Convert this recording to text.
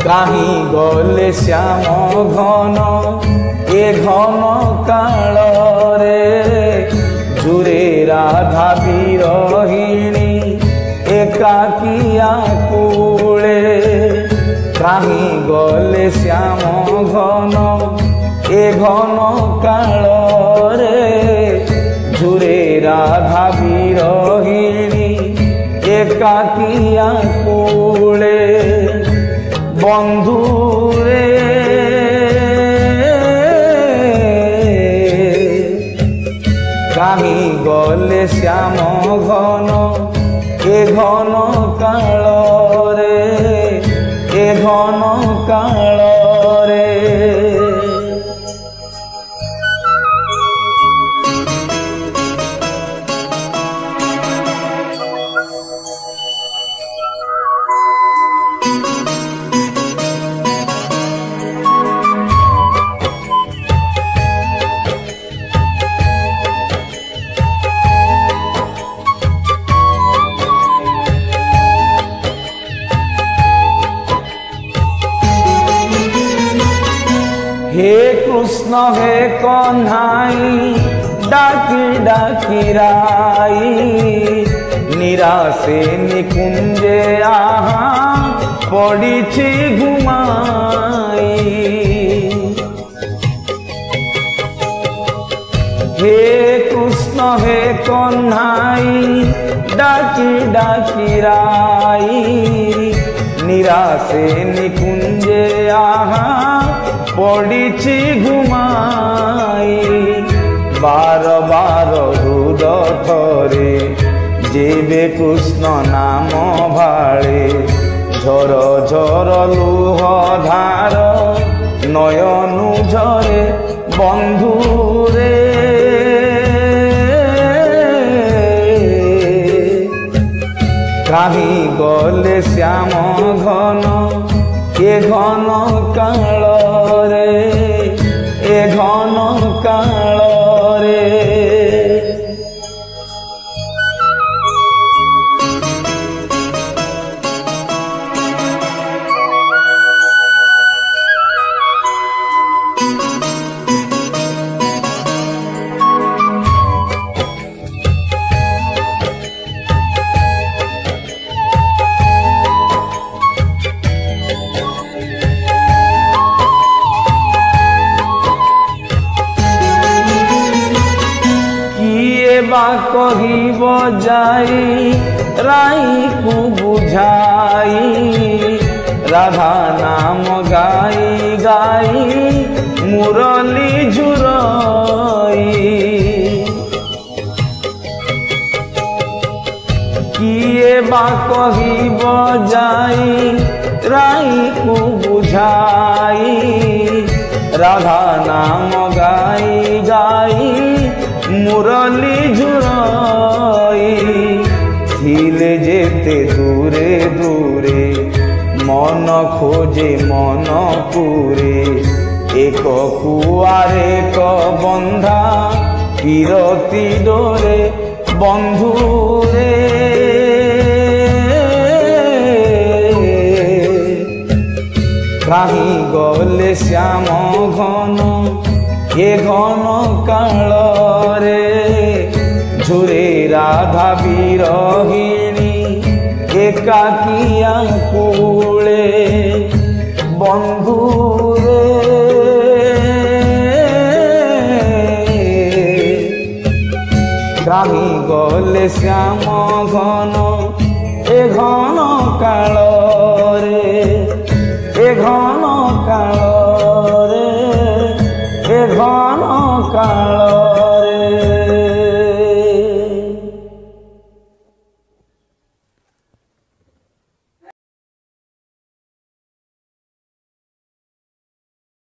কাহি গলে শ্যাম ঘন এ ঘন কালরে জুরে রাধা বিরহিণী একাকিয়া কূলে কাহি গলে শ্যাম ঘন এ ঘন কালরে জুরে রাধা বিরহিণী একাকিয়া কূলে বন্ধুরে কাহি গলে শ্যাম ঘন এ ঘন কালরে এ ঘন কালরে हे कृष्ण हे कन्हाई डाकी डाकी राई निराशे निकुंजे आहा पड़ी घुमाई हे कृष्ण हे कन्हाई डाकी डाकी राई निराशे निकुंजे आहा पड़ी घुमाई बार बार हृद थरे जेबे कृष्ण नाम भाले झर झर लुह धार नयनु झरे बंधुरे काहि गले श्याम घन ए घन कालरे ए घन कालरे कहिब जाई राई को बुझाई राधा नाम गाई गाई मुरली झुराई किए बा कहिब जाई राई को बुझाई राधा नाम गाई गाई मुरली झुराई थिले जेते दूरे दूरे मन खोजे मन पूरे एक कुआरे क बंधा किरती डोरे बंधुरे काहि गले श्याम घन ए घन कालरे झुरे राधा विरहिणी एकाकिया कूले बंधुरे काहि गले श्याम घन ए घन कालरे ए घन कालरे ए घन काल।